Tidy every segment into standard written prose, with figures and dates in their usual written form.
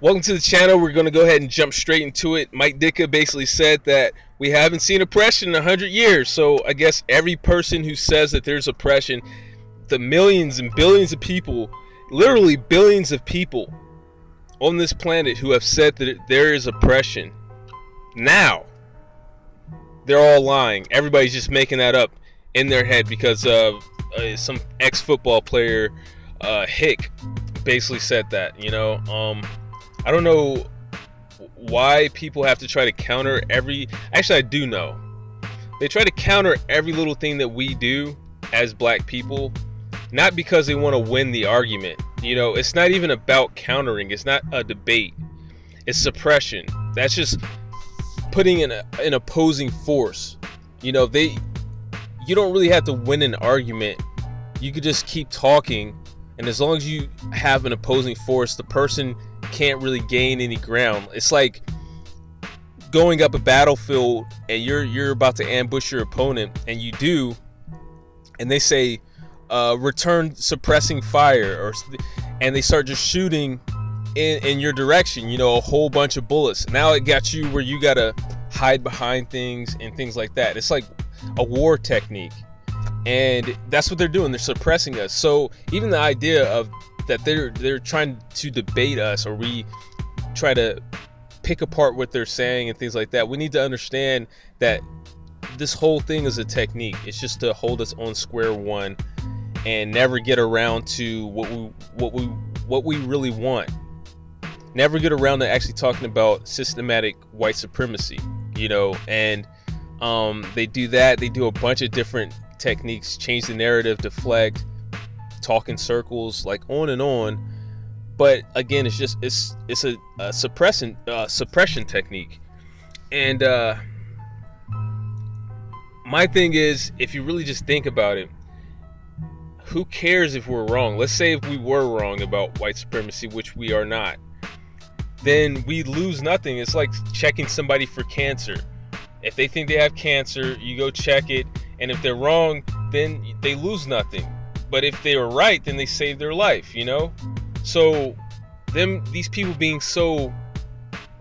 Welcome to the channel. We're going to go ahead and jump straight into it. Mike Ditka basically said that we haven't seen oppression in 100 years. So I guess every person who says that there's oppression, the millions and billions of people, literally billions of people on this planet who have said that there is oppression, now they're all lying. Everybody's just making that up in their head because some ex-football player, Hick, basically said that. I don't know why people have to try to counter every. Actually, I do know. They try to counter every little thing that we do as black people, not because they want to win the argument. It's not even about countering. It's not a debate. It's suppression. That's just putting in an opposing force. You don't really have to win an argument. You could just keep talking, and as long as you have an opposing force, the person can't really gain any ground. It's like going up a battlefield and you're about to ambush your opponent, and you do, and they say return suppressing fire, and they start just shooting in your direction, a whole bunch of bullets. Now it got you where you gotta hide behind things and things like that. It's like a war technique, and that's what they're doing. They're suppressing us. So even the idea of that they're trying to debate us, or we try to pick apart what they're saying and things like that, we need to understand that this whole thing is a technique. It's just to hold us on square one and never get around to what we really want. Never get around to actually talking about systematic white supremacy, and they do that. They do a bunch of different techniques, change the narrative, deflect, talk in circles, like on and on. But again, it's a suppression technique. And my thing is, if you really just think about it, who cares if we're wrong? Let's say if we were wrong about white supremacy, which we are not, then we lose nothing. It's like checking somebody for cancer. If they think they have cancer, you go check it, and if they're wrong, then they lose nothing. But if they were right, then they save their life, So these people being so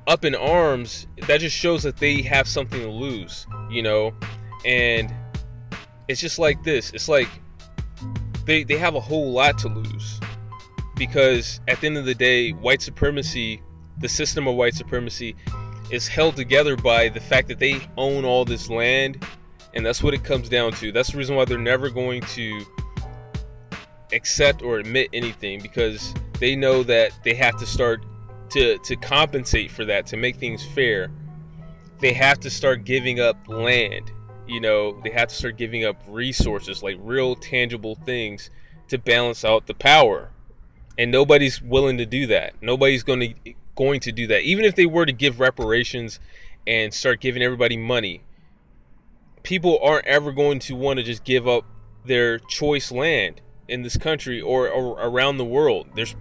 up in arms, that just shows that they have something to lose, And it's just like this. It's like they have a whole lot to lose, because at the end of the day, white supremacy, the system of white supremacy, is held together by the fact that they own all this land, and that's what it comes down to. That's the reason why they're never going to accept or admit anything, because they know that they have to start to compensate for that, to make things fair. They have to start giving up land. They have to start giving up resources, like real tangible things, to balance out the power. And nobody's willing to do that. Nobody's going to do that. Even if they were to give reparations and start giving everybody money, people aren't ever going to want to just give up their choice land in this country or around the world. There's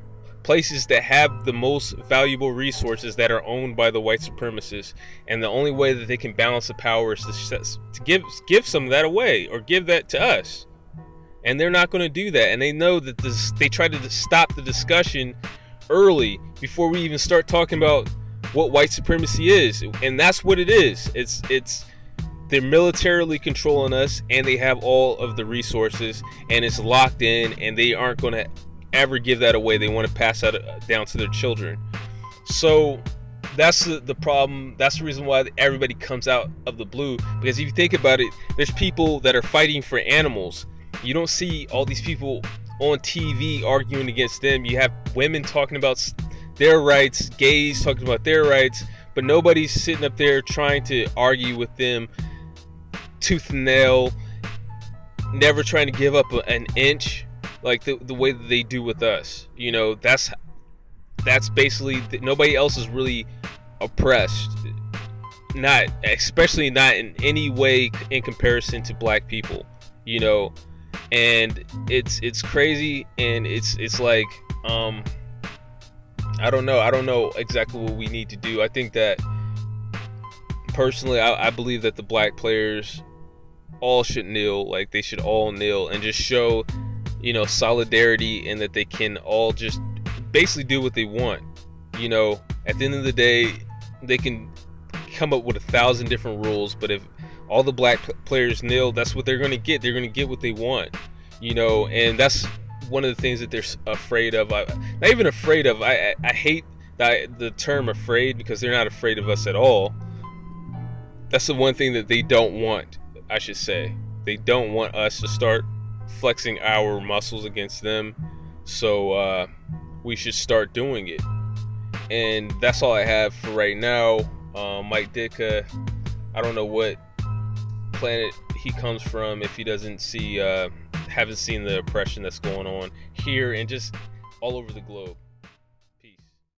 places that have the most valuable resources that are owned by the white supremacists, and the only way that they can balance the power is to give some of that away, or give that to us. And they're not going to do that, and they know that they try to stop the discussion early, before we even start talking about what white supremacy is. And that's what it is. It's they're militarily controlling us, and they have all of the resources, and it's locked in, and they aren't going to ever give that away. They want to pass that down to their children. So that's the problem. That's the reason why everybody comes out of the blue, because if you think about it, there's people that are fighting for animals. You don't see all these people on TV arguing against them. You have women talking about their rights, gays talking about their rights, but nobody's sitting up there trying to argue with them tooth and nail, never trying to give up an inch, like the way that they do with us. That's basically, nobody else is really oppressed, especially not in any way in comparison to black people, and it's crazy. And it's like, I don't know exactly what we need to do. I think that personally, I believe that the black players all should kneel. Like, they should all kneel and just show, solidarity, and that they can all just basically do what they want. You know, at the end of the day, they can come up with 1,000 different rules, but if all the black players kneel, that's what they're going to get. They're going to get what they want, you know, and that's one of the things that they're afraid of. Not even afraid of. I hate the term afraid, because they're not afraid of us at all. That's the one thing that they don't want, I should say. They don't want us to start flexing our muscles against them, so we should start doing it. And that's all I have for right now. Mike Ditka, I don't know what planet he comes from if he doesn't see, haven't seen the oppression that's going on here and just all over the globe.